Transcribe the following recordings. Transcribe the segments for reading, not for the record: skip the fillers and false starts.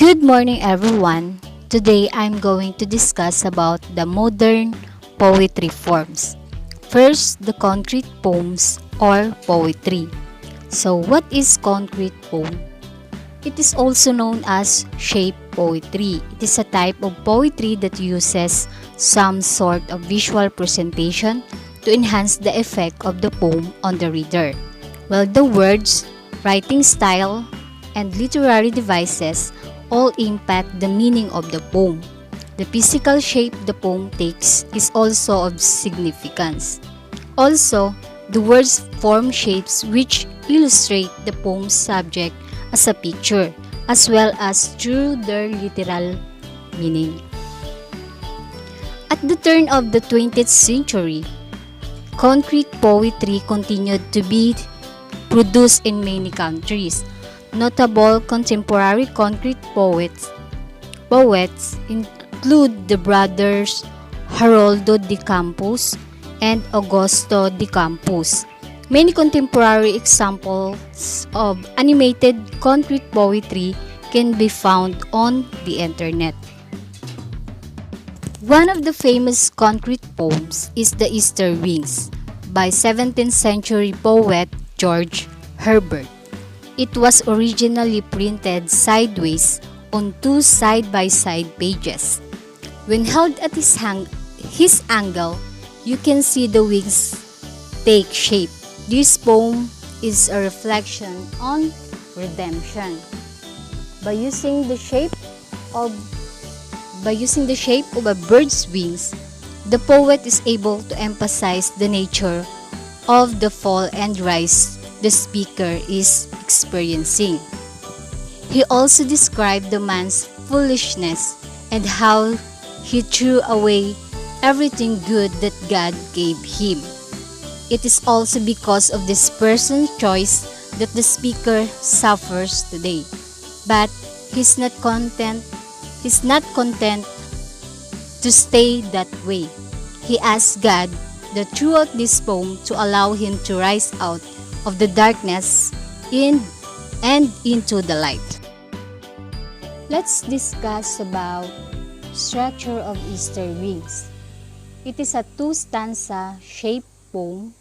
Good morning everyone. Today I'm going to discuss about the modern poetry forms. First, the concrete poems or poetry. So what is concrete poem? It is also known as shape poetry. It is a type of poetry that uses some sort of visual presentation to enhance the effect of the poem on the reader. While the words, writing style, and literary devices all impact the meaning of the poem. The physical shape the poem takes is also of significance. Also, the words form shapes which illustrate the poem's subject as a picture, as well as through their literal meaning. At the turn of the 20th century, concrete poetry continued to be produced in many countries. Notable contemporary concrete poets include the brothers Haroldo de Campos and Augusto de Campos. Many contemporary examples of animated concrete poetry can be found on the internet. One of the famous concrete poems is The Easter Wings by 17th century poet George Herbert. It was originally printed sideways on two side-by-side pages. When held at his angle, you can see the wings take shape. This poem is a reflection on redemption. By using the shape of a bird's wings, the poet is able to emphasize the nature of the fall and rise the speaker is experiencing. He also described the man's foolishness and how he threw away everything good that God gave him. It is also because of this person's choice that the speaker suffers today. But he's not content to stay that way. He asks God that throughout this poem to allow him to rise out of the darkness and into the light. Let's discuss about structure of Easter Wings. It is a two-stanza shaped poem,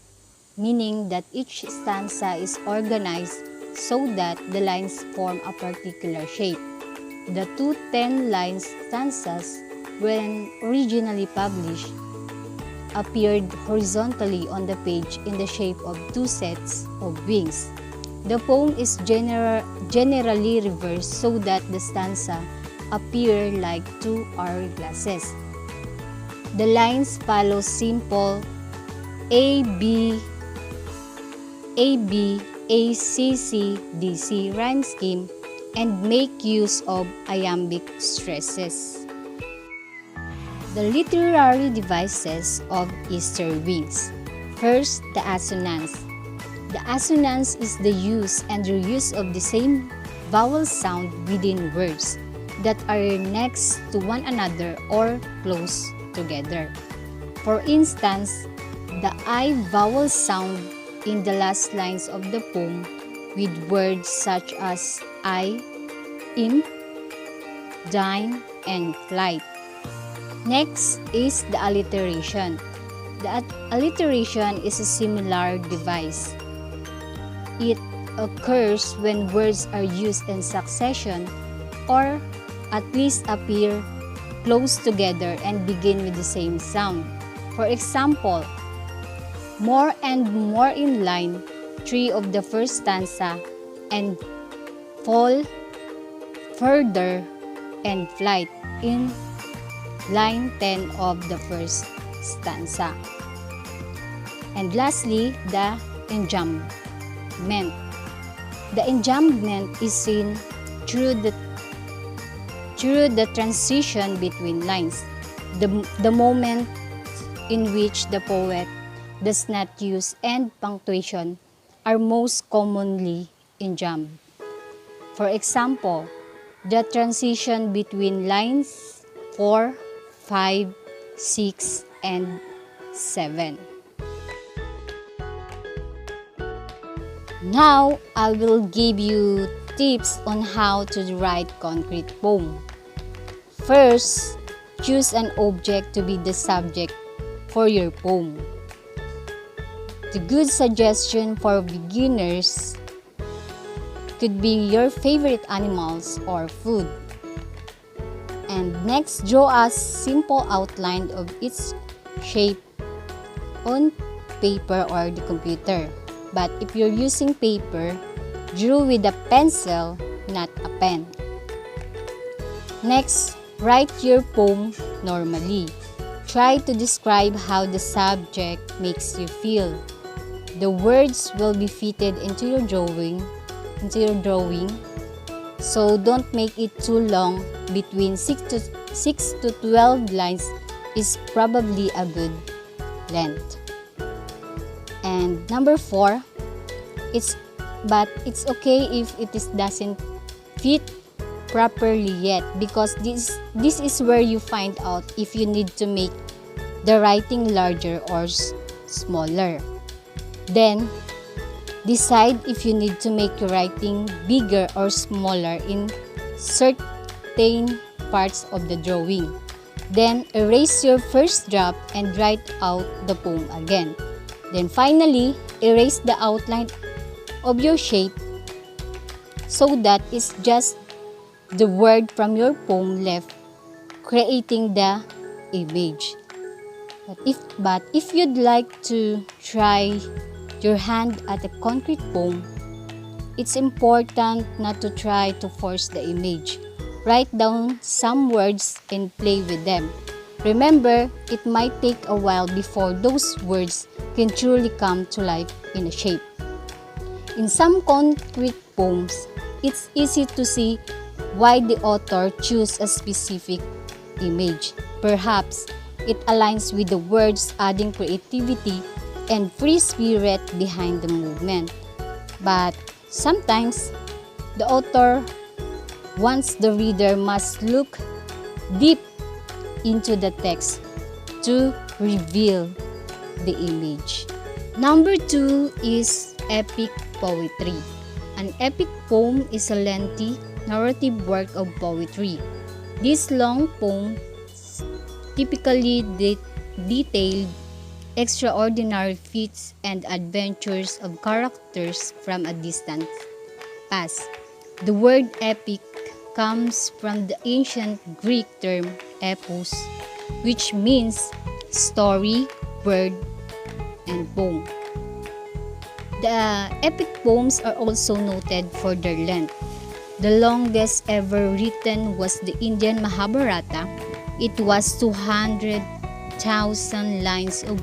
meaning that each stanza is organized so that the lines form a particular shape. The two 10-line stanzas, when originally published, appeared horizontally on the page in the shape of two sets of wings. The poem is generally reversed so that the stanza appear like two hourglasses. The lines follow simple A, B, A, C, C, D, C rhyme scheme and make use of iambic stresses. The literary devices of Easter Wings. First, the assonance. The assonance is the use and reuse of the same vowel sound within words that are next to one another or close together. For instance, the I vowel sound in the last lines of the poem with words such as I, imp, dine, and flight. Next is the alliteration. The alliteration is a similar device. It occurs when words are used in succession or at least appear close together and begin with the same sound. For example, more and more in line 3 of the first stanza and fall further and flight in line 10 of the first stanza. And lastly, the enjambment. The enjambment is seen through the transition between lines, the moment in which the poet does not use end punctuation are most commonly enjambed. For example, the transition between lines 4, 5, 6, and 7. Now, I will give you tips on how to write concrete poem. First, choose an object to be the subject for your poem. The good suggestion for beginners could be your favorite animals or food. And next, draw a simple outline of its shape on paper or the computer. But if you're using paper, draw with a pencil, not a pen. Next, write your poem normally. Try to describe how the subject makes you feel. The words will be fitted into your drawing, so don't make it too long. Between 6 to 12 lines is probably a good length. And number 4, it's okay if it doesn't fit properly yet, because this is where you find out if you need to make the writing larger or smaller. Then decide if you need to make your writing bigger or smaller in certain parts of the drawing. Then erase your first draft and write out the poem again. Then finally, erase the outline of your shape so that it's just the word from your poem left, creating the image. But if you'd like to try your hand at a concrete poem, it's important not to try to force the image. Write down some words and play with them. Remember, it might take a while before those words can truly come to life in a shape. In some concrete poems, it's easy to see why the author chose a specific image. Perhaps it aligns with the words, adding creativity and free spirit behind the movement. But sometimes, the author wants the reader must look deep into the text to reveal the image. Number 2 is epic poetry. An epic poem is a lengthy narrative work of poetry. These long poems typically detail extraordinary feats and adventures of characters from a distant past. The word epic comes from the ancient Greek term epos, which means story, word, and poem. The epic poems are also noted for their length. The longest ever written was the Indian Mahabharata. It was 200,000 lines of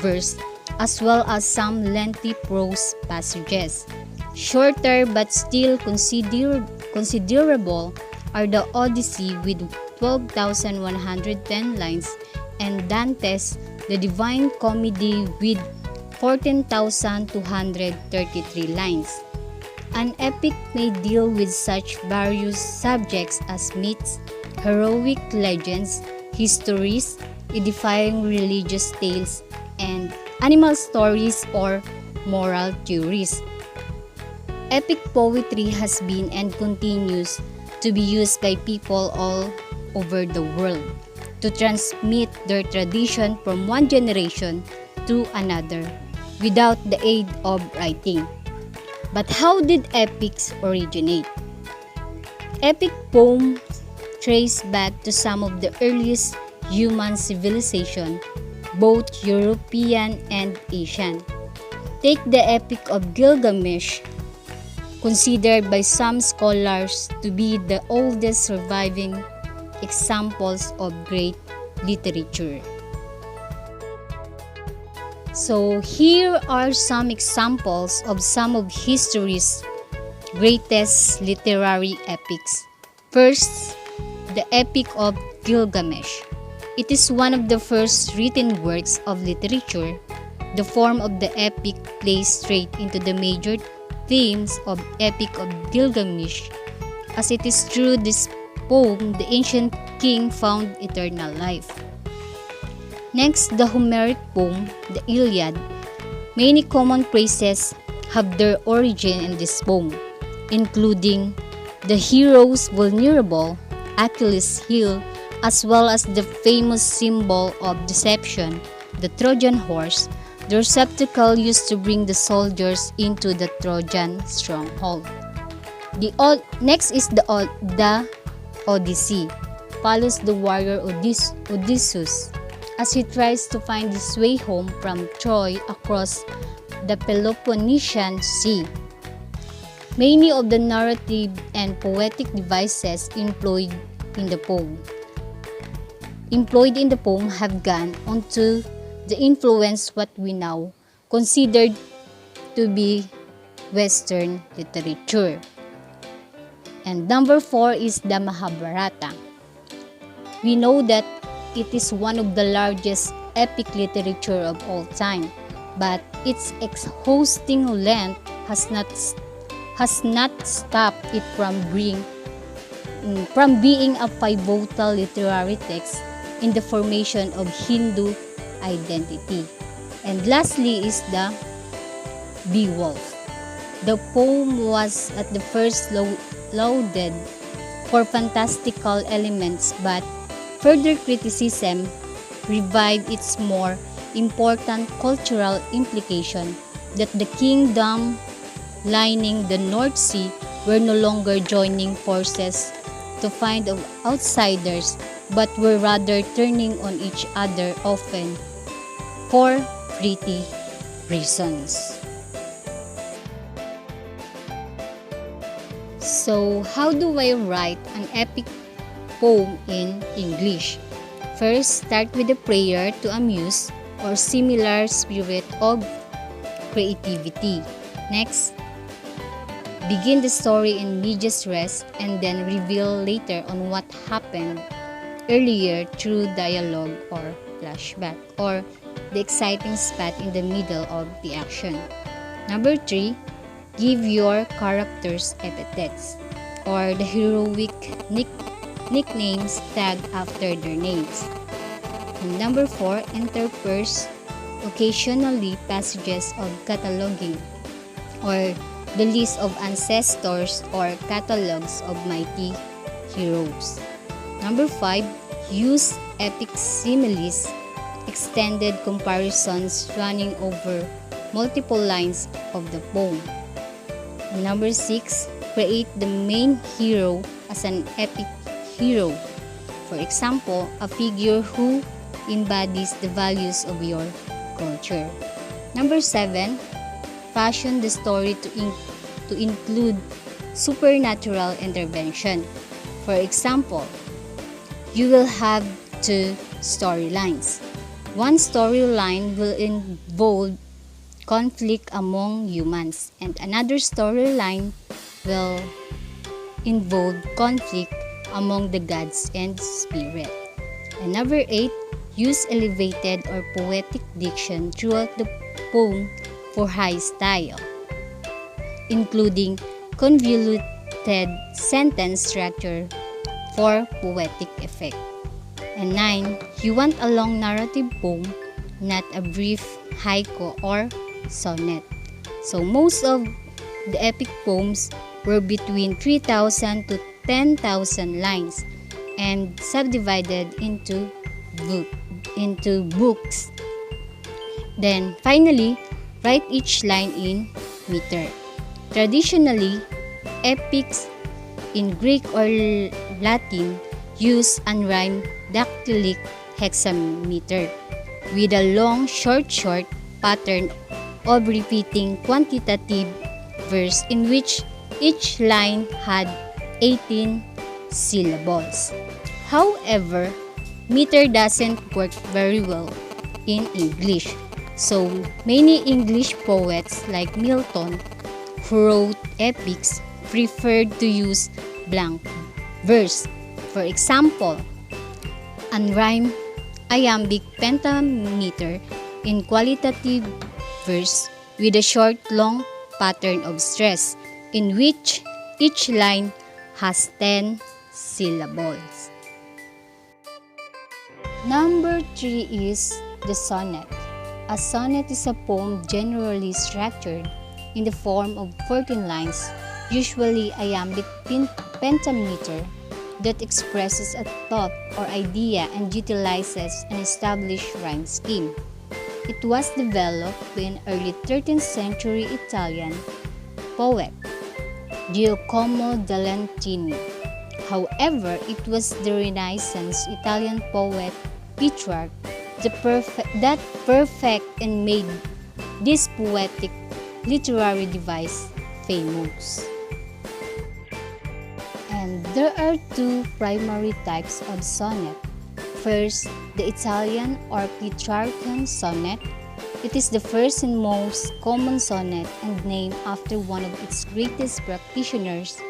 verse, as well as some lengthy prose passages. Shorter but still considerable are the Odyssey with 12,110 lines and Dante's The Divine Comedy with 14,233 lines. An epic may deal with such various subjects as myths, heroic legends, histories, edifying religious tales, and animal stories or moral theories. Epic poetry has been and continues to be used by people all over the world to transmit their tradition from one generation to another without the aid of writing. But how did epics originate? Epic poems trace back to some of the earliest human civilization, both European and Asian. Take the Epic of Gilgamesh, considered by some scholars to be the oldest surviving examples of great literature. So here are some examples of some of history's greatest literary epics. First, the Epic of Gilgamesh. It is one of the first written works of literature. The form of the epic plays straight into the major themes of Epic of Gilgamesh, as it is through this poem the ancient king found eternal life. Next, the Homeric poem, the Iliad. Many common phrases have their origin in this poem. including the hero's vulnerable Achilles' heel, as well as the famous symbol of deception, the Trojan horse, the receptacle used to bring the soldiers into the Trojan stronghold. Next is the Odyssey. Follows the warrior Odysseus as he tries to find his way home from Troy across the Peloponnesian Sea. Many of the narrative and poetic devices employed in the poem have gone on to influence what we now consider to be Western literature. And number 4 is the Mahabharata. We know that it is one of the largest epic literature of all time, but its exhausting length has not stopped it from being a pivotal literary text in the formation of Hindu identity. And lastly is the Beowulf. The poem was at the first lauded for fantastical elements, but further criticism revived its more important cultural implication that the kingdom lining the North Sea were no longer joining forces to find outsiders, but were rather turning on each other, often for pretty reasons. So, how do I write an epic poem in English? First, start with a prayer to amuse or similar spirit of creativity. Next, begin the story in medias res and then reveal later on what happened earlier through dialogue or flashback, or the exciting spot in the middle of the action. Number 3, give your characters epithets or the heroic nicknames tagged after their names. And number 4, intersperse occasionally passages of cataloging or the list of ancestors or catalogs of mighty heroes. Number 5, use epic similes, extended comparisons running over multiple lines of the poem. And number 6, create the main hero as an epic hero. For example, a figure who embodies the values of your culture. Number 7, fashion the story to include supernatural intervention. For example, you will have 2 storylines. One storyline will involve conflict among humans, and another storyline will involve conflict among the gods and spirit. And number 8, use elevated or poetic diction throughout the poem for high style, including convoluted sentence structure for poetic effect. And 9, you want a long narrative poem, not a brief haiku or sonnet. So most of the epic poems were between 3,000 to 10,000 lines and subdivided into books. Then finally, write each line in meter. Traditionally, epics in Greek or Latin use unrhymed dactylic hexameter with a long short pattern of repeating quantitative verse in which each line had 18 syllables. However, meter doesn't work very well in English, so many English poets like Milton, who wrote epics, preferred to use blank verse. For example, unrhymed iambic pentameter in qualitative verse with a short long pattern of stress in which each line has 10 syllables. Number 3 is the sonnet. A sonnet is a poem generally structured in the form of 14 lines usually iambic pentameter, that expresses a thought or idea and utilizes an established rhyme scheme. It was developed by an early 13th century Italian poet, Giacomo da Lentini. However, it was the Renaissance Italian poet Petrarch that perfect and made this poetic literary device famous. And there are two primary types of sonnet. First, the Italian or Petrarchan sonnet. It is the first and most common sonnet and named after one of its greatest practitioners,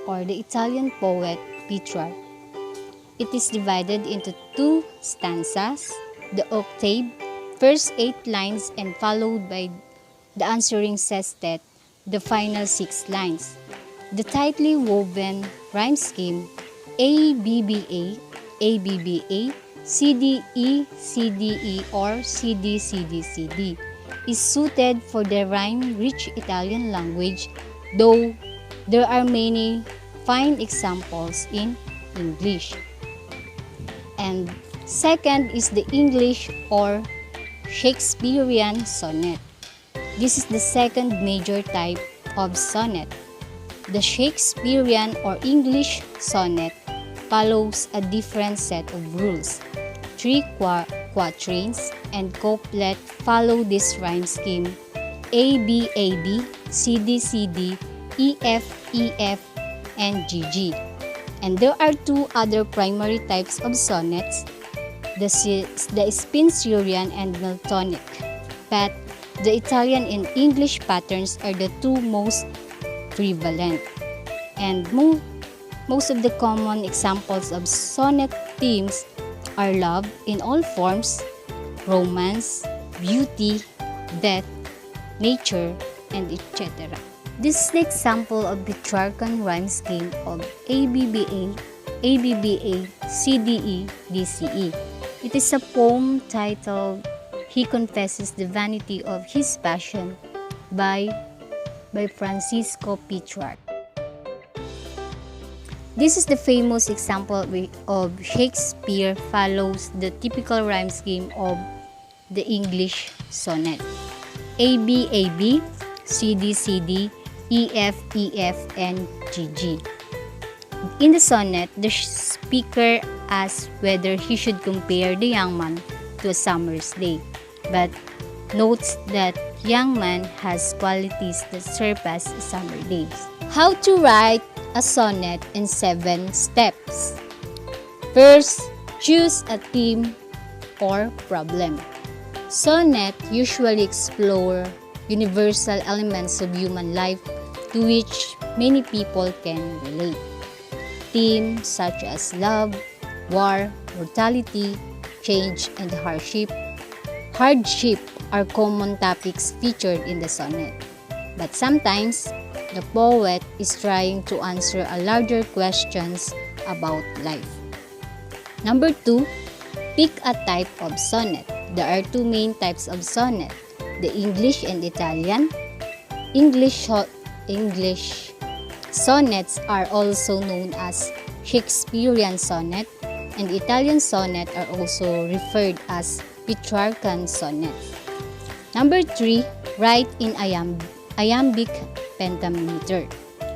or the Italian poet Petrarch. It is divided into two stanzas, the octave, first 8 lines and followed by the answering sestet, the final 6 lines. The tightly woven rhyme scheme ABBA, ABBA, CDE, CDE or CD is suited for the rhyme-rich Italian language, though there are many fine examples in English. And second is the English or Shakespearean sonnet. This is the second major type of sonnet. The Shakespearean or English sonnet follows a different set of rules. 3 quatrains and couplet follow this rhyme scheme ABAB, CD, EF, and GG. And there are two other primary types of sonnets, the Spenserian and Miltonic. But the Italian and English patterns are the two most prevalent. And most of the common examples of sonnet themes are love in all forms, romance, beauty, death, nature, and etc. This is the example of Petrarchan rhyme scheme of ABBA, CDE, DCE. It is a poem titled He Confesses the Vanity of His Passion by Francisco Petrarch. This is the famous example of Shakespeare follows the typical rhyme scheme of the English sonnet. ABAB, CD, EF, and GG. In the sonnet, the speaker asks whether he should compare the young man to a summer's day, but notes that young man has qualities that surpass summer days. How to write a sonnet in 7 steps. First, choose a theme or problem. Sonnet usually explore universal elements of human life to which many people can relate. Themes such as love, war, mortality, change, and hardship are common topics featured in the sonnet. But sometimes, the poet is trying to answer a larger questions about life. Number 2, pick a type of sonnet. There are 2 main types of sonnet, the English and Italian. English sonnets are also known as Shakespearean sonnet, and Italian sonnet are also referred as Petrarchan sonnet. Number 3, write in iambic pentameter.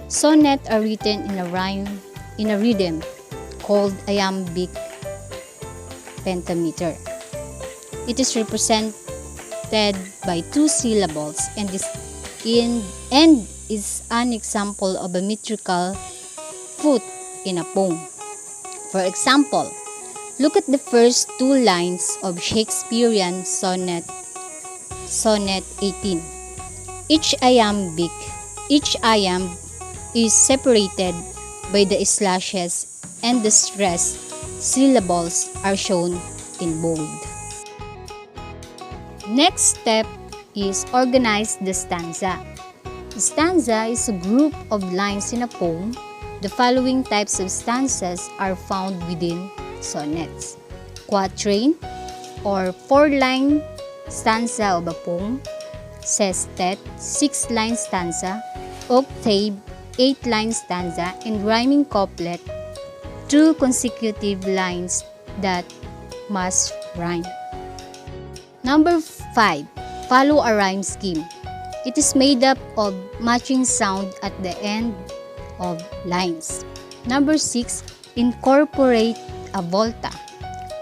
Sonnets are written in a rhythm called iambic pentameter. It is represented by 2 syllables and is an example of a metrical foot in a poem. For example, look at the first 2 lines of Shakespearean sonnet 18. Each iamb is separated by the slashes and the stressed syllables are shown in bold. Next step is organize the stanza. The stanza is a group of lines in a poem. The following types of stanzas are found within sonnets. Quatrain or 4-line stanza of a poem, sestet, 6-line stanza, octave, 8-line stanza and rhyming couplet, 2 consecutive lines that must rhyme. Number 5. Follow a rhyme scheme. It is made up of matching sound at the end of lines. Number 6. Incorporate a volta.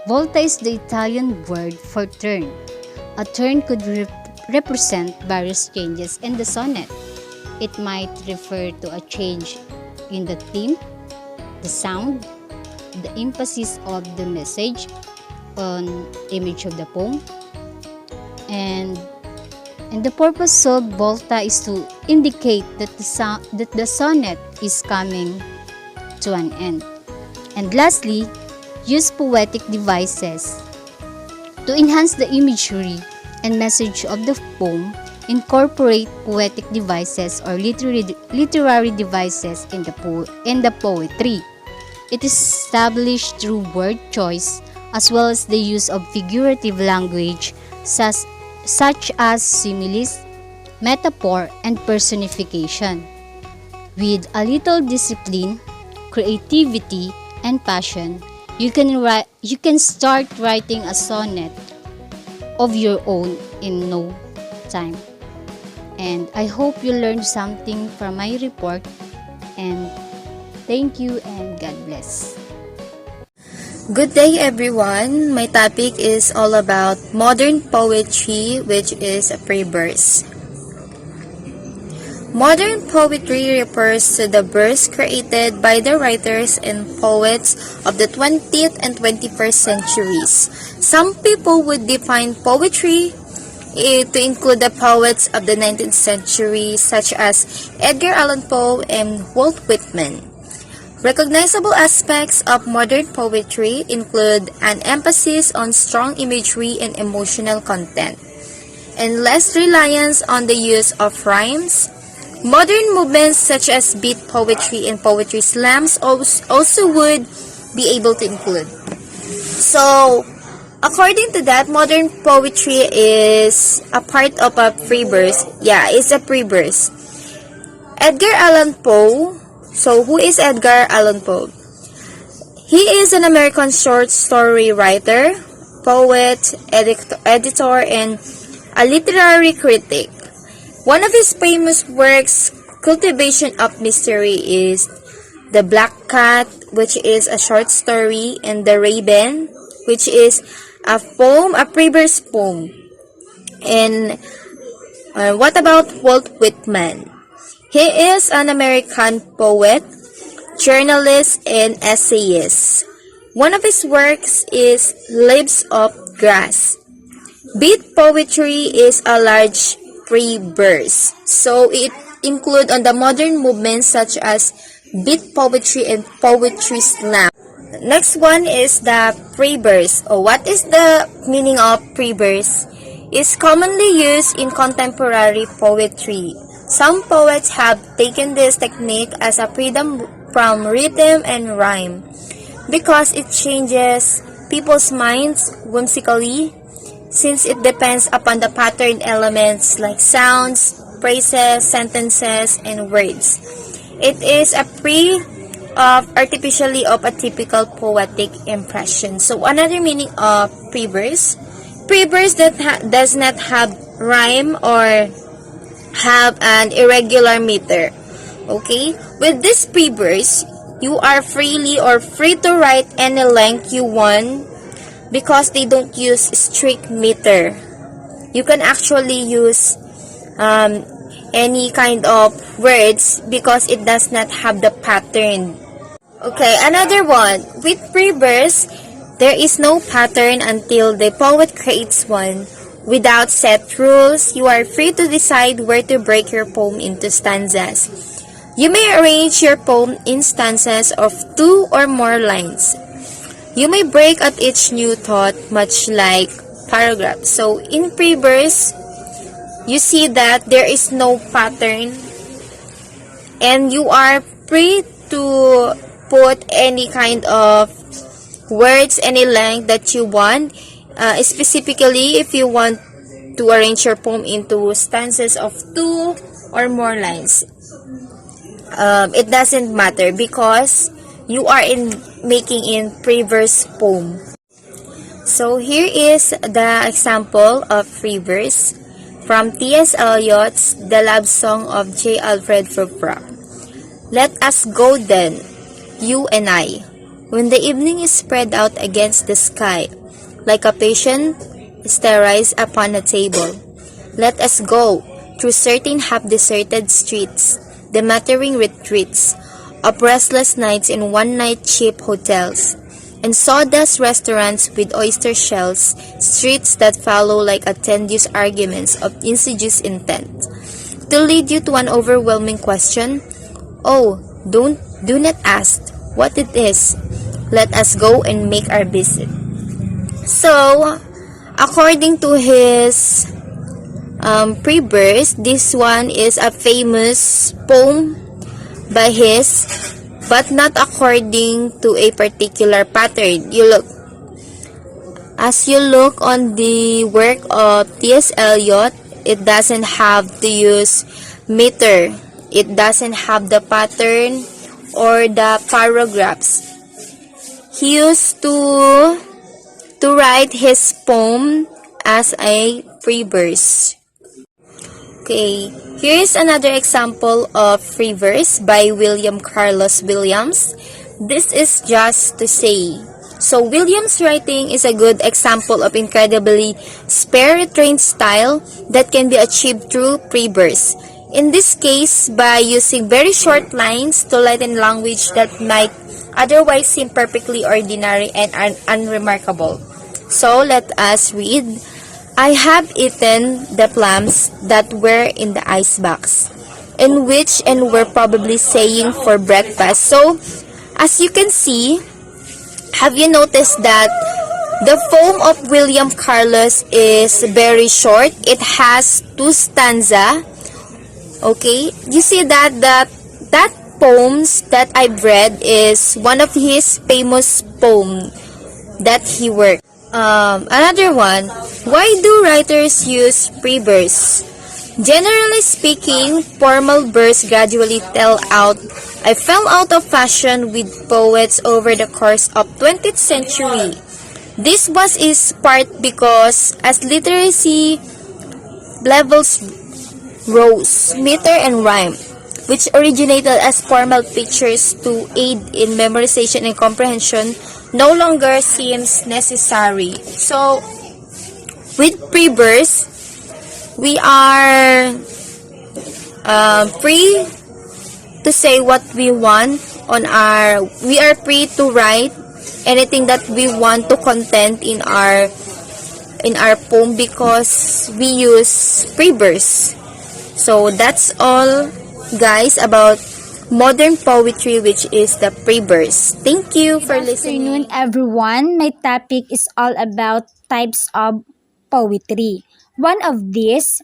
Volta is the Italian word for turn. A turn could represent various changes in the sonnet. It might refer to a change in the theme, the sound, the emphasis of the message on image of the poem, and the purpose of volta is to indicate that the sonnet is coming to an end. And lastly, use poetic devices to enhance the imagery and message of the poem. Incorporate poetic devices or literary devices in the poetry. It is established through word choice as well as the use of figurative language such as similes, metaphor, and personification. With a little discipline, creativity, and passion, you can start writing a sonnet of your own in no time. And I hope you learned something from my report, and thank you and God bless. Good day everyone. My topic is all about modern poetry, which is a free verse. Modern poetry refers to the verse created by the writers and poets of the 20th and 21st centuries. Some people would define poetry to include the poets of the 19th century such as Edgar Allan Poe and Walt Whitman. Recognizable aspects of modern poetry include an emphasis on strong imagery and emotional content, and less reliance on the use of rhymes. Modern movements such as beat poetry and poetry slams also would be able to include. So, according to that, modern poetry is a part of a free verse. Yeah, it's a free verse. Edgar Allan Poe. So, who is Edgar Allan Poe? He is an American short story writer, poet, editor, and a literary critic. One of his famous works, Cultivation of Mystery, is The Black Cat, which is a short story, and The Raven, which is a poem, a free-verse poem. And what about Walt Whitman? He is an American poet, journalist, and essayist. One of his works is Leaves of Grass. Beat poetry is a large free verse. So it includes on the modern movements such as beat poetry and poetry slam. Next one is the free verse. What is the meaning of free verse? It's commonly used in contemporary poetry. Some poets have taken this technique as a freedom from rhythm and rhyme because it changes people's minds whimsically, since it depends upon the pattern elements like sounds, phrases, sentences, and words. It is a free of artificially of a typical poetic impression. So another meaning of free verse that does not have rhyme or have an irregular meter. Okay? With this free verse, you are free to write any length you want because they don't use strict meter. You can actually use any kind of words because it does not have the pattern. Okay, another one. With free verse, there is no pattern until the poet creates one. Without set rules, you are free to decide where to break your poem into stanzas. You may arrange your poem in stanzas of 2 or more lines. You may break at each new thought, much like paragraphs. So, in free verse, you see that there is no pattern and you are free to put any kind of words, any length that you want. Specifically, if you want to arrange your poem into stanzas of 2 or more lines. it doesn't matter because you are in making in pre-verse poem. So here is the example of free verse from T.S. Eliot's The Love Song of J. Alfred Prufrock. Let us go then, you and I, when the evening is spread out against the sky, like a patient sterile upon a table. Let us go through certain half-deserted streets, the mattering retreats of restless nights in one-night cheap hotels, and sawdust restaurants with oyster shells, streets that follow like attendees' arguments of insidious intent, to lead you to an overwhelming question. Oh, do not ask what it is. Let us go and make our visit. So, according to his pre-verse, this one is a famous poem by his, but not according to a particular pattern. As you look on the work of T.S. Eliot, it doesn't have to use meter. It doesn't have the pattern or the paragraphs. He used to write his poem as a free verse. Okay, here is another example of free verse by William Carlos Williams. This is just to say. So Williams' writing is a good example of incredibly spare-trained style that can be achieved through free verse. In this case, by using very short lines to lighten language that might otherwise seem perfectly ordinary and unremarkable. So let us read. I have eaten the plums that were in the icebox, and were probably saying for breakfast. So, as you can see, have you noticed that the poem of William Carlos is very short? It has two stanza. Okay, you see that poems that I've read is one of his famous poem that he worked. Another one, why do writers use pre-verse? Generally speaking, formal verse gradually fell out of fashion with poets over the course of 20th century. This was in part because as literacy levels rose, meter and rhyme, which originated as formal pictures to aid in memorization and comprehension, no longer seems necessary. So, with pre-verse, we are free to say what we want we are free to write anything that we want to content in our poem because we use pre-verse. So that's all, guys, about modern poetry, which is the pre-verse. Thank you for listening. Good afternoon, everyone. My topic is all about types of poetry. One of these,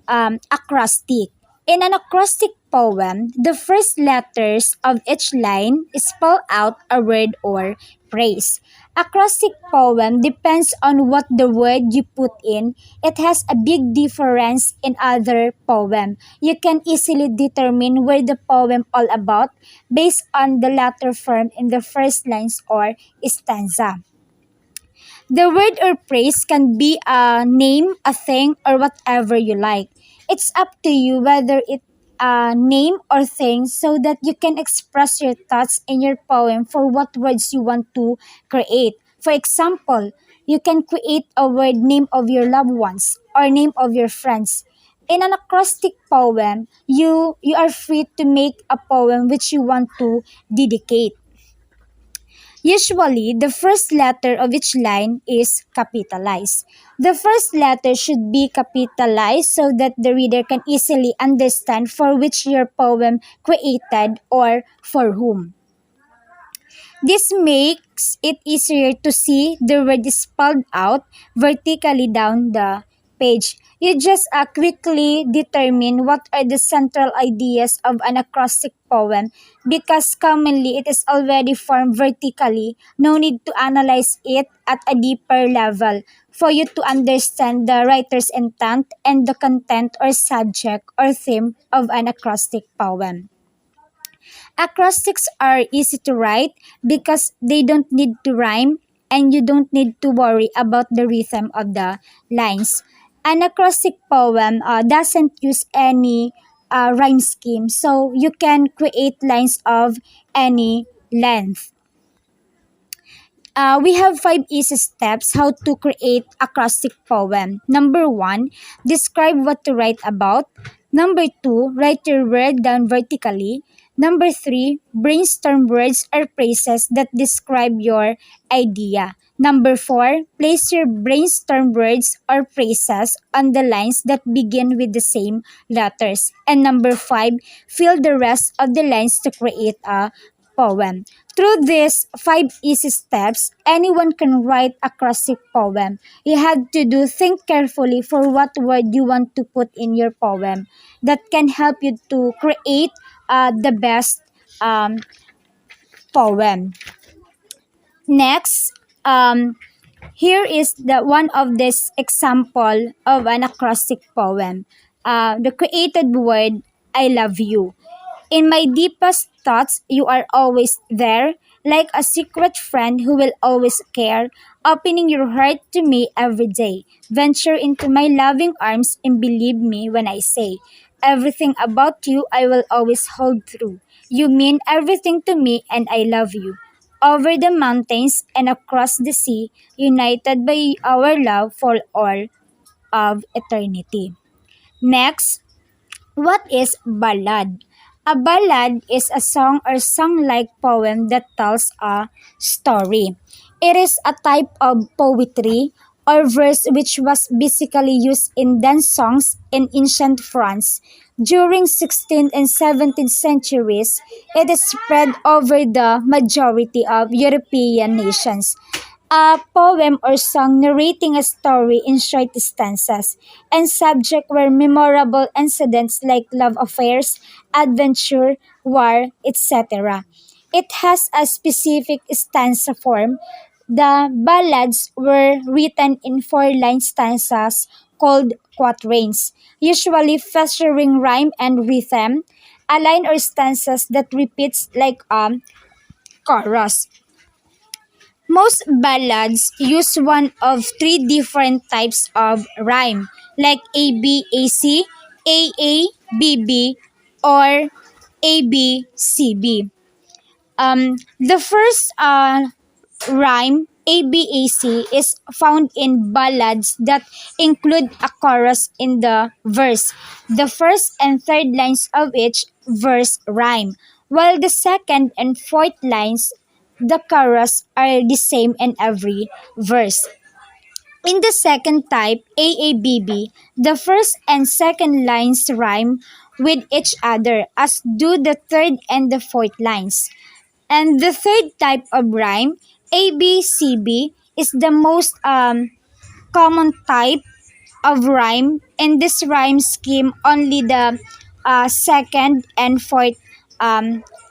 acrostic. In an acrostic poem, the first letters of each line spell out a word or phrase. Acrostic poem depends on what the word you put in. It has a big difference in other poem. You can easily determine where the poem all about based on the letter form in the first lines or stanza. The word or phrase can be a name, a thing, or whatever you like. It's up to you whether it a name or thing so that you can express your thoughts in your poem for what words you want to create. For example, you can create a word name of your loved ones or name of your friends. In an acrostic poem, you are free to make a poem which you want to dedicate. Usually, the first letter of each line is capitalized. The first letter should be capitalized so that the reader can easily understand for which your poem created or for whom. This makes it easier to see the word spelled out vertically down the page. You just quickly determine what are the central ideas of an acrostic poem because commonly it is already formed vertically. No need to analyze it at a deeper level for you to understand the writer's intent and the content or subject or theme of an acrostic poem. Acrostics are easy to write because they don't need to rhyme and you don't need to worry about the rhythm of the lines. An acrostic poem doesn't use any rhyme scheme, so you can create lines of any length. We have 5 easy steps how to create acrostic poem. Number 1, describe what to write about. Number 2, write your word down vertically. Number 3, brainstorm words or phrases that describe your idea. Number 4, place your brainstorm words or phrases on the lines that begin with the same letters. And number 5, fill the rest of the lines to create a poem. Through these 5 easy steps, anyone can write a classic poem. You have to do think carefully for what word you want to put in your poem. That can help you to create the best um, poem. Next, here is the one of this example of an acrostic poem. The created word, I love you. In my deepest thoughts, you are always there, like a secret friend who will always care, opening your heart to me every day. Venture into my loving arms and believe me when I say, everything about you I will always hold true. You mean everything to me and I love you. Over the mountains and across the sea, united by our love for all of eternity. Next, what is ballad? A ballad is a song or song-like poem that tells a story. It is a type of poetry or verse which was basically used in dance songs in ancient France. During 16th and 17th centuries, it is spread over the majority of European nations. A poem or song narrating a story in short stanzas, and subject were memorable incidents like love affairs, adventure, war, etc. It has a specific stanza form. The ballads were written in 4-line stanzas called quatrains, usually featuring rhyme and rhythm, a line or stanzas that repeats like chorus. Most ballads use one of 3 different types of rhyme, like ABAC, AABB, or ABCB. The first rhyme, ABAC, is found in ballads that include a chorus in the verse. The first and third lines of each verse rhyme, while the second and fourth lines, the chorus, are the same in every verse. In the second type, AABB, the first and second lines rhyme with each other, as do the third and the fourth lines. And the third type of rhyme, ABCB, is the most common type of rhyme. In this rhyme scheme, only the second and fourth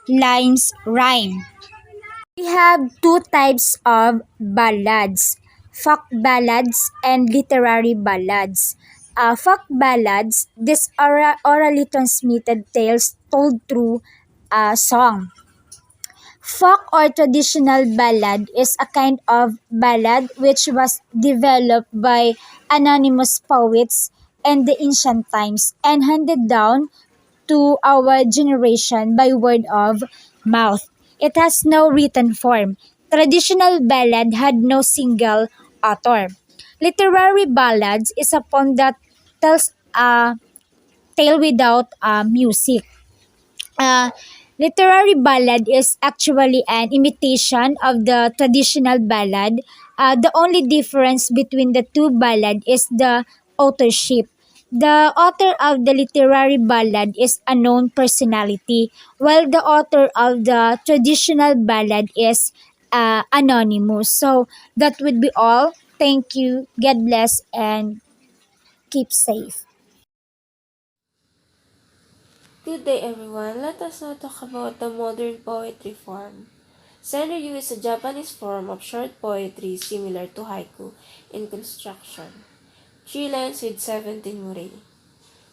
lines rhyme. We have 2 types of ballads, folk ballads and literary ballads. Folk ballads, these are orally transmitted tales told through song. Folk or traditional ballad is a kind of ballad which was developed by anonymous poets in the ancient times and handed down to our generation by word of mouth. It has no written form. Traditional ballad had no single author. Literary ballads is a poem that tells a tale without music. Uh, Literary ballad is actually an imitation of the traditional ballad. The only difference between the two ballad is the authorship. The author of the literary ballad is a known personality, while the author of the traditional ballad is anonymous. So that would be all. Thank you. God bless and keep safe. Good day everyone, let us now talk about the modern poetry form. Senryu is a Japanese form of short poetry similar to haiku in construction. 3 lines with 17 morai.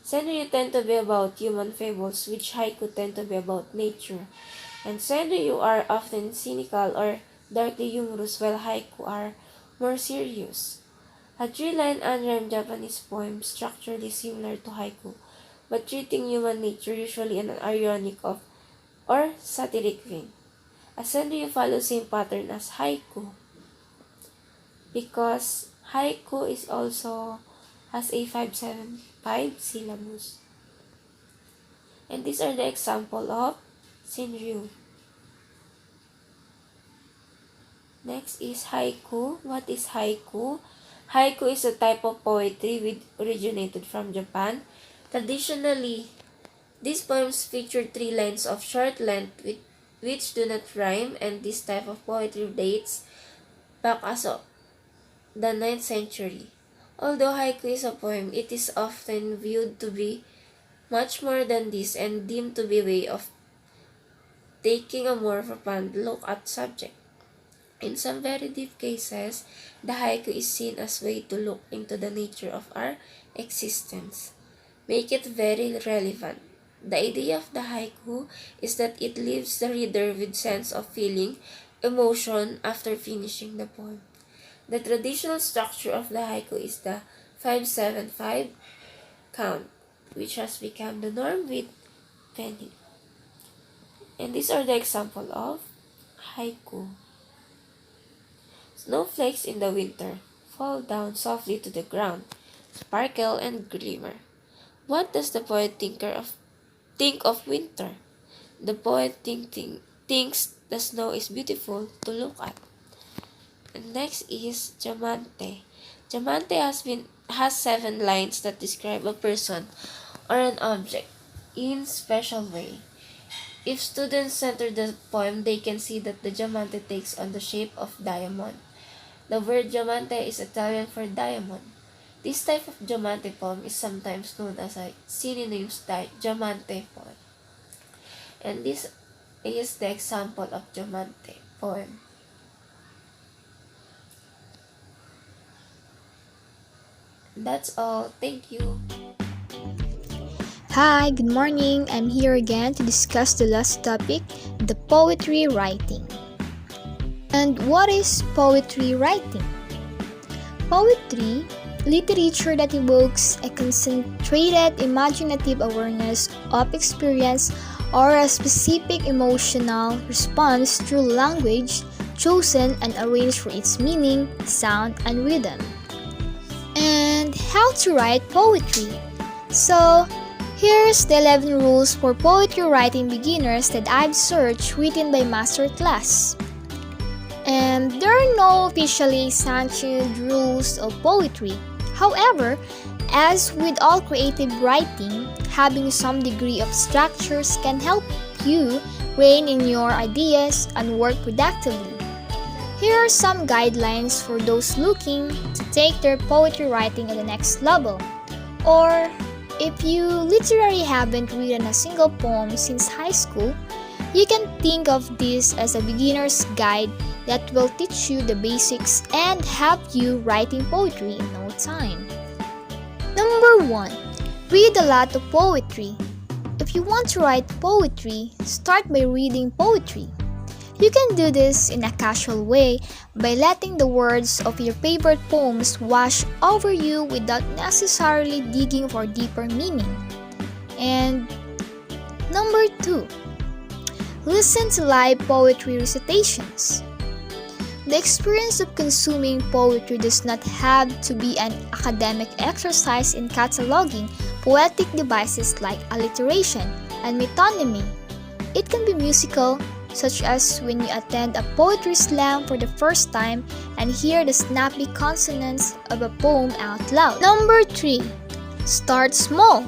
Senryu tend to be about human fables, which haiku tend to be about nature And senryu are often cynical or darkly humorous, while haiku are more serious. A three-line unrhymed Japanese poem structure is similar to haiku, but treating human nature usually in an ironic or satiric vein. A senryu follows same pattern as haiku because haiku is also has a 575 syllables. And these are the example of senryu. Next is haiku. What is haiku? Haiku is a type of poetry which originated from Japan. Traditionally, these poems feature 3 lines of short length which do not rhyme, and this type of poetry dates back as of the 9th century. Although haiku is a poem, it is often viewed to be much more than this and deemed to be a way of taking a more profound look at subject. In some very deep cases, the haiku is seen as a way to look into the nature of our existence, make it very relevant. The idea of the haiku is that it leaves the reader with sense of feeling, emotion after finishing the poem. The traditional structure of the haiku is the 575 count, which has become the norm with penny. And these are the example of haiku. Snowflakes in the winter fall down softly to the ground, sparkle and glimmer. What does the poet think of winter? The poet thinks the snow is beautiful to look at. And next is Diamante. Diamante has 7 lines that describe a person or an object in special way. If students enter the poem, they can see that the diamante takes on the shape of diamond. The word diamante is Italian for diamond. This type of diamante poem is sometimes known as a synonymous diamante poem. And this is the example of diamante poem. That's all. Thank you. Hi, good morning. I'm here again to discuss the last topic, the poetry writing. And what is poetry writing? Poetry, literature that evokes a concentrated imaginative awareness of experience or a specific emotional response through language chosen and arranged for its meaning, sound, and rhythm. And how to write poetry. So, here's the 11 rules for poetry writing beginners that I've searched written by Masterclass. And there are no officially sanctioned rules of poetry. However, as with all creative writing, having some degree of structures can help you rein in your ideas and work productively. Here are some guidelines for those looking to take their poetry writing at the next level. Or, if you literally haven't written a single poem since high school, you can think of this as a beginner's guide that will teach you the basics and have you writing poetry in no time. Number 1. Read a lot of poetry. If you want to write poetry, start by reading poetry. You can do this in a casual way by letting the words of your favorite poems wash over you without necessarily digging for deeper meaning. And number 2. Listen to live poetry recitations. The experience of consuming poetry does not have to be an academic exercise in cataloging poetic devices like alliteration and metonymy. It can be musical, such as when you attend a poetry slam for the first time and hear the snappy consonants of a poem out loud. Number 3. Start small.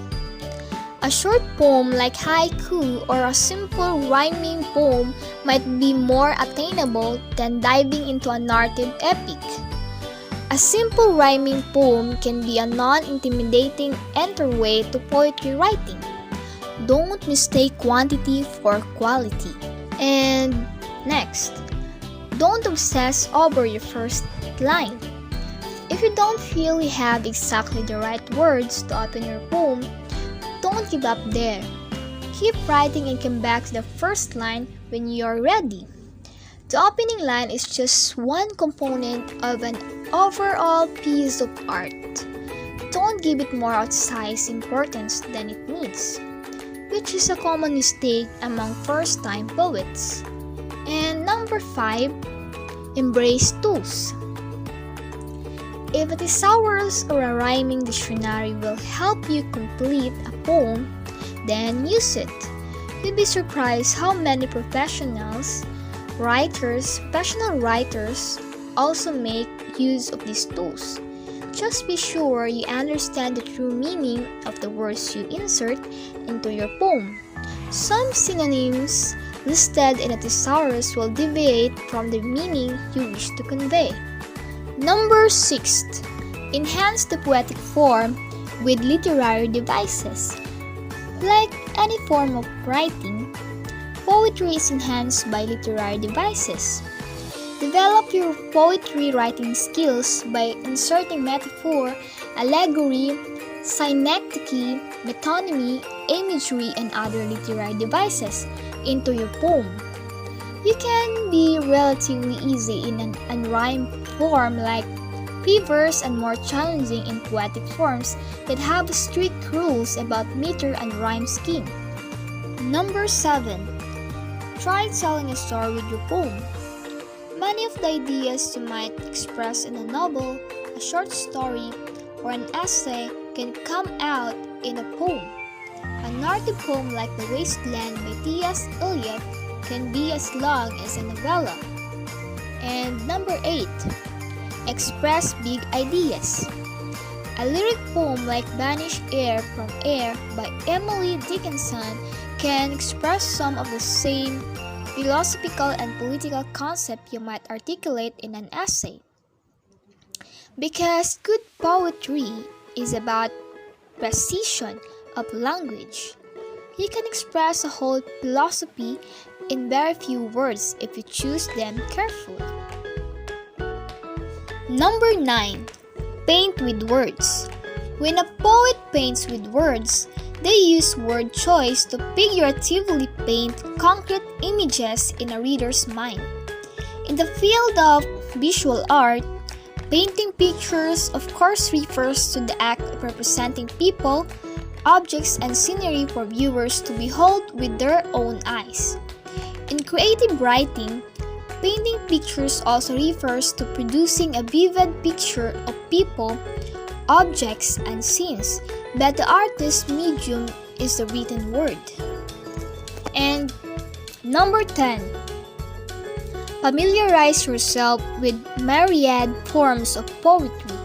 A short poem like haiku or a simple rhyming poem might be more attainable than diving into a narrative epic. A simple rhyming poem can be a non-intimidating entryway to poetry writing. Don't mistake quantity for quality. And next, don't obsess over your first line. If you don't feel you have exactly the right words to open your poem, don't give up there. Keep writing and come back to the first line when you are ready. The opening line is just one component of an overall piece of art. Don't give it more outsized importance than it needs, which is a common mistake among first-time poets. And number 5, embrace tools. If a thesaurus or a rhyming dictionary will help you complete a poem, then use it. You'll be surprised how many professional writers also make use of these tools. Just be sure you understand the true meaning of the words you insert into your poem. Some synonyms listed in a thesaurus will deviate from the meaning you wish to convey. Number 6. Enhance the poetic form with literary devices. Like any form of writing, poetry is enhanced by literary devices. Develop your poetry writing skills by inserting metaphor, allegory, synecdoche, metonymy, imagery, and other literary devices into your poem. You can be relatively easy in an unrhymed form like pre-verse and more challenging in poetic forms that have strict rules about meter and rhyme scheme. Number 7. Try telling a story with your poem. Many of the ideas you might express in a novel, a short story, or an essay can come out in a poem. A narrative poem like The Wasteland by T.S. Iliad can be as long as a novella. And number 8. Express big ideas. A lyric poem like Banished Air from Air by Emily Dickinson can express some of the same philosophical and political concept you might articulate in an essay. Because good poetry is about precision of language. You can express a whole philosophy in very few words if you choose them carefully. Number 9. Paint with words. When a poet paints with words, they use word choice to figuratively paint concrete images in a reader's mind. In the field of visual art, painting pictures of course refers to the act of representing people, objects, and scenery for viewers to behold with their own eyes. In creative writing, painting pictures also refers to producing a vivid picture of people, objects, and scenes, but the artist's medium is the written word. And number 10. Familiarize yourself with myriad forms of poetry.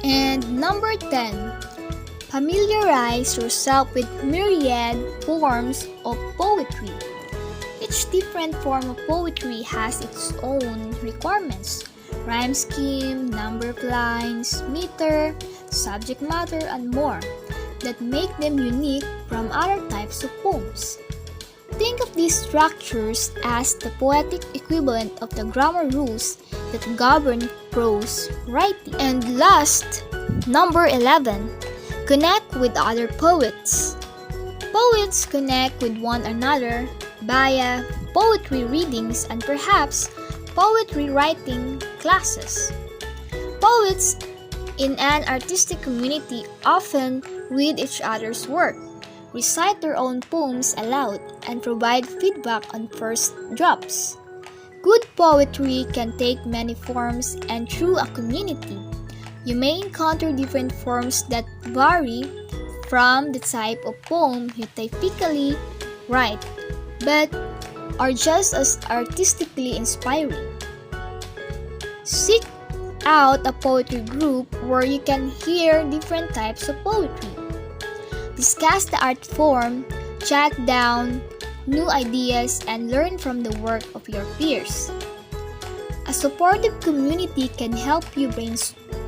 And number 10. Familiarize yourself with myriad forms of poetry. Each different form of poetry has its own requirements: rhyme scheme, number of lines, meter, subject matter, and more, that make them unique from other types of poems. Think of these structures as the poetic equivalent of the grammar rules that govern prose writing. And last, number 11, connect with other poets. Poets connect with one another via poetry readings and perhaps poetry writing classes. Poets in an artistic community often read each other's work, recite their own poems aloud, and provide feedback on first drafts. Good poetry can take many forms, and through a community, you may encounter different forms that vary from the type of poem you typically write, but are just as artistically inspiring. Seek out a poetry group where you can hear different types of poetry. Discuss the art form, jot down new ideas, and learn from the work of your peers. A supportive community can help you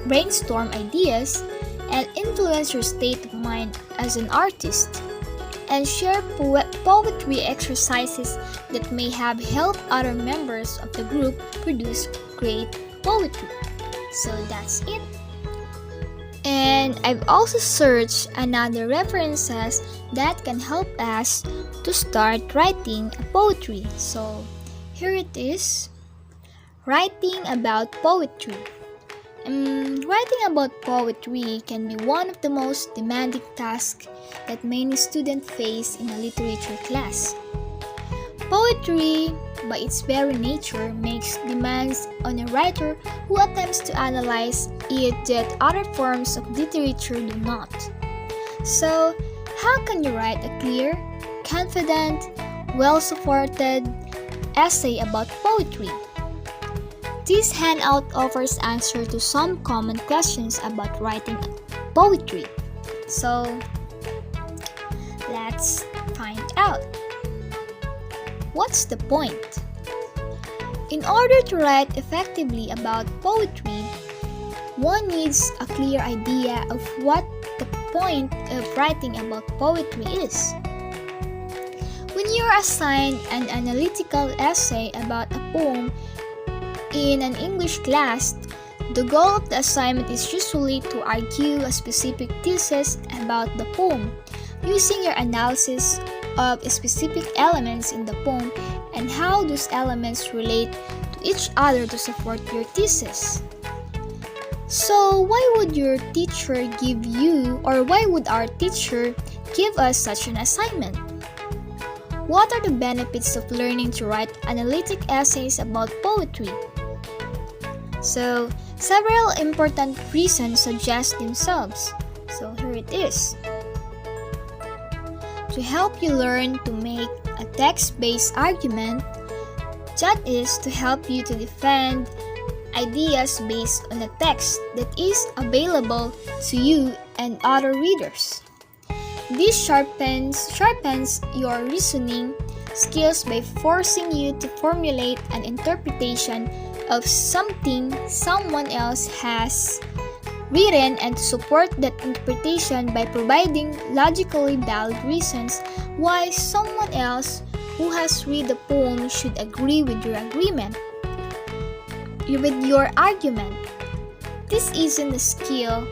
brainstorm ideas and influence your state of mind as an artist, and share poetry exercises that may have helped other members of the group produce great poetry. So that's it. And I've also searched another references that can help us to start writing a poetry. So here it is. Writing about poetry. Writing about poetry can be one of the most demanding tasks that many students face in a literature class. Poetry, by its very nature, makes demands on a writer who attempts to analyze it that other forms of literature do not. So, how can you write a clear, confident, well-supported essay about poetry? This handout offers answer to some common questions about writing poetry. So, let's find out. What's the point? In order to write effectively about poetry, one needs a clear idea of what the point of writing about poetry is. When you are assigned an analytical essay about a poem in an English class, the goal of the assignment is usually to argue a specific thesis about the poem, using your analysis of specific elements in the poem and how those elements relate to each other to support your thesis. So why would your teacher give you, or why would our teacher give us such an assignment? What are the benefits of learning to write analytic essays about poetry? So, several important reasons suggest themselves. So here it is. To help you learn to make a text-based argument, that is to help you to defend ideas based on a text that is available to you and other readers. This sharpens your reasoning skills by forcing you to formulate an interpretation of something someone else has written and to support that interpretation by providing logically valid reasons why someone else who has read the poem should agree with your argument. This isn't a skill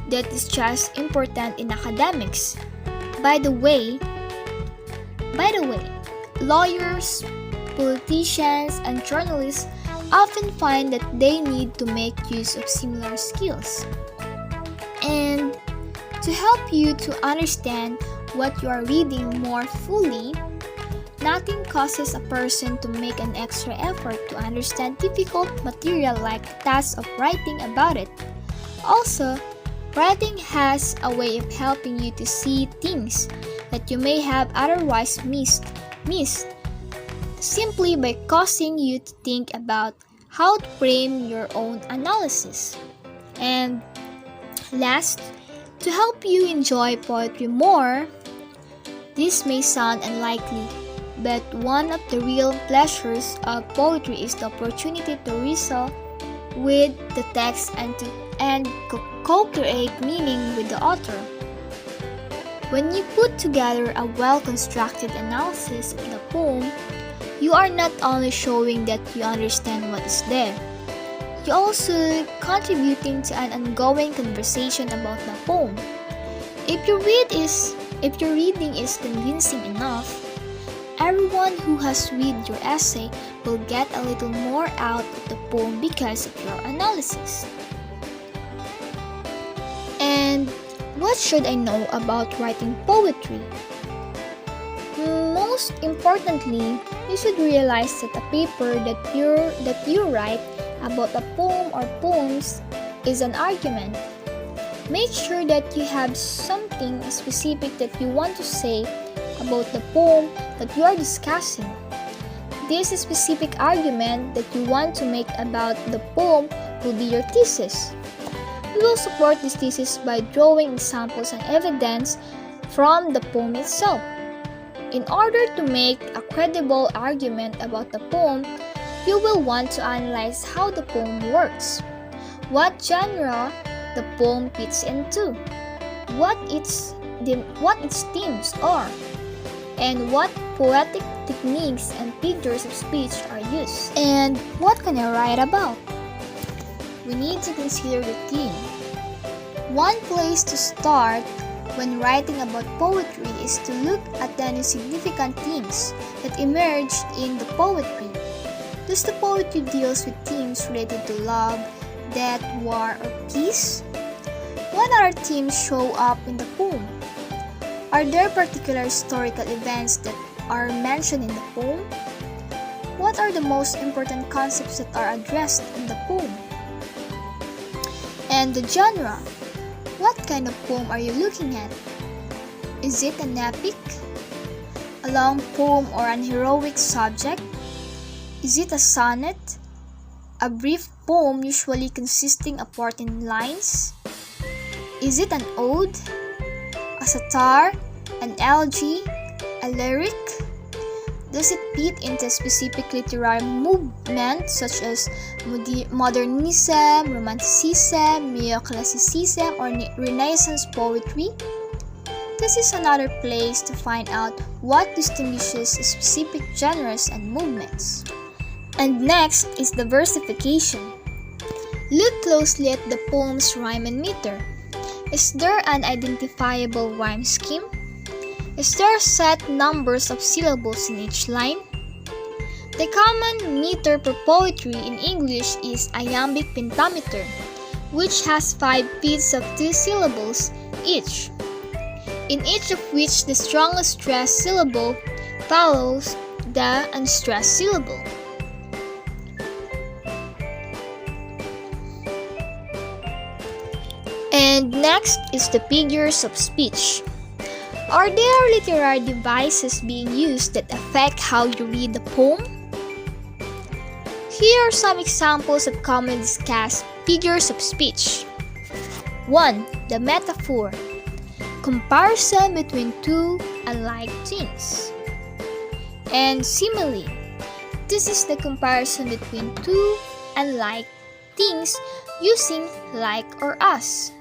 that is just important in academics. By the way, lawyers, politicians, and journalists often find that they need to make use of similar skills. And to help you to understand what you are reading more fully, nothing causes a person to make an extra effort to understand difficult material like the task of writing about it. Also, writing has a way of helping you to see things that you may have otherwise missed simply by causing you to think about how to frame your own analysis. And last, to help you enjoy poetry more, this may sound unlikely, but one of the real pleasures of poetry is the opportunity to wrestle with the text and co-create meaning with the author. When you put together a well-constructed analysis of the poem, you are not only showing that you understand what is there, you're also contributing to an ongoing conversation about the poem. If your reading is convincing enough, everyone who has read your essay will get a little more out of the poem because of your analysis. And what should I know about writing poetry? Most importantly, you should realize that a paper that you write about a poem or poems is an argument. Make sure that you have something specific that you want to say about the poem that you are discussing. This specific argument that you want to make about the poem will be your thesis. You will support this thesis by drawing examples and evidence from the poem itself. In order to make a credible argument about the poem, you will want to analyze how the poem works, what genre the poem fits into, what its themes are, and what poetic techniques and figures of speech are used. And what can I write about? We need to consider the theme. One place to start when writing about poetry is to look at any significant themes that emerge in the poetry. Does the poetry deals with themes related to love, death, war, or peace? What other themes show up in the poem? Are there particular historical events that are mentioned in the poem? What are the most important concepts that are addressed in the poem? And the genre. What kind of poem are you looking at? Is it an epic, a long poem, or an heroic subject? Is it a sonnet, a brief poem usually consisting of 14 lines? Is it an ode, a satire, an elegy, a lyric? Does it fit into a specific literary movement such as modernism, romanticism, neoclassicism, or Renaissance poetry? This is another place to find out what distinguishes specific genres and movements. And next is diversification. Look closely at the poem's rhyme and meter. Is there an identifiable rhyme scheme? Is there set numbers of syllables in each line? The common meter for poetry in English is iambic pentameter, which has 5 beats of 2 syllables each, in each of which the strongest stressed syllable follows the unstressed syllable. And next is the figures of speech. Are there literary devices being used that affect how you read the poem? Here are some examples of commonly discussed figures of speech. 1. The metaphor. Comparison between two unlike things. And simile. This is the comparison between two unlike things using like or as.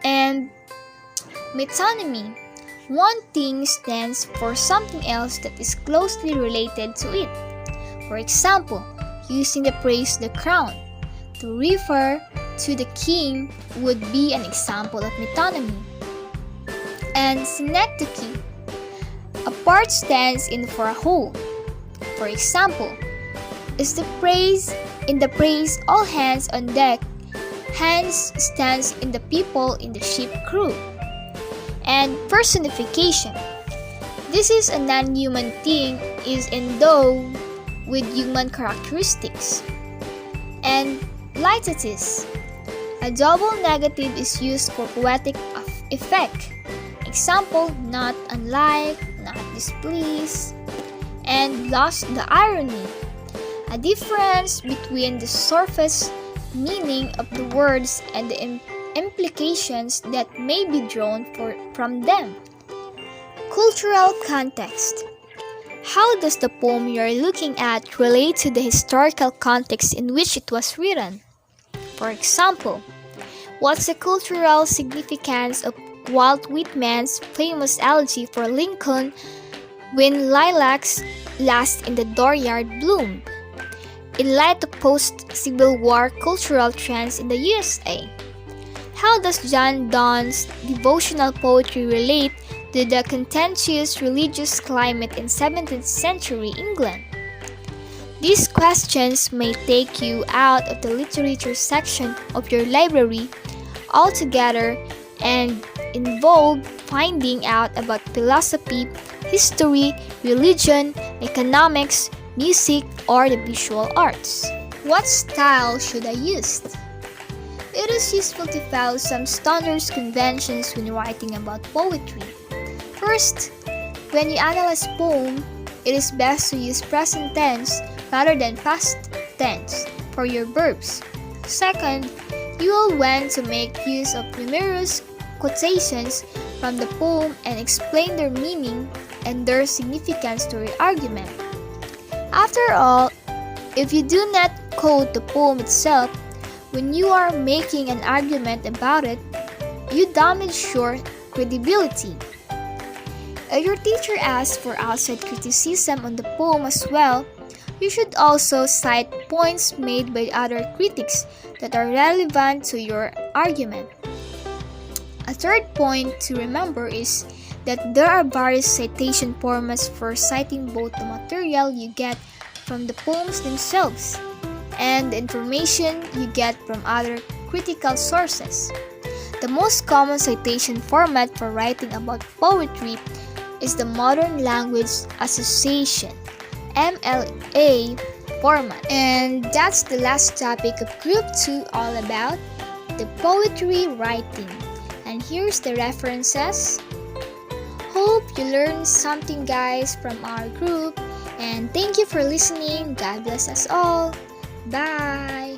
And metonymy. One thing stands for something else that is closely related to it. For example, using the phrase the crown to refer to the king would be an example of metonymy. And synecdoche. A part stands in for a whole. For example, is the phrase in the phrase all hands on deck, hands stands in the people in the ship crew. And personification. This is a non-human thing is endowed with human characteristics. And litetis. A double negative is used for poetic effect. Example, not unlike, not displeased. And lost the irony. A difference between the surface meaning of the words and the implications that may be drawn from them. Cultural context. How does the poem you are looking at relate to the historical context in which it was written? For example, what's the cultural significance of Walt Whitman's famous elegy for Lincoln, "When lilacs last in the dooryard bloom," in light of post-Civil War cultural trends in the USA? How does John Donne's devotional poetry relate to the contentious religious climate in 17th century England? These questions may take you out of the literature section of your library altogether and involve finding out about philosophy, history, religion, economics, music, or the visual arts. What style should I use? It is useful to follow some standard conventions when writing about poetry. First, when you analyze poem, it is best to use present tense rather than past tense for your verbs. Second, you will want to make use of numerous quotations from the poem and explain their meaning and their significance to your argument. After all, if you do not quote the poem itself, when you are making an argument about it, you damage your credibility. If your teacher asks for outside criticism on the poem as well, You should also cite points made by other critics that are relevant to your argument. A third point to remember is that there are various citation formats for citing both the material you get from the poems themselves and the information you get from other critical sources. The most common citation format for writing about poetry is the Modern Language Association (MLA) format. And that's the last topic of Group 2, all about the poetry writing. And here's the references. Hope you learned something, guys, from our group. And thank you for listening. God bless us all. Bye.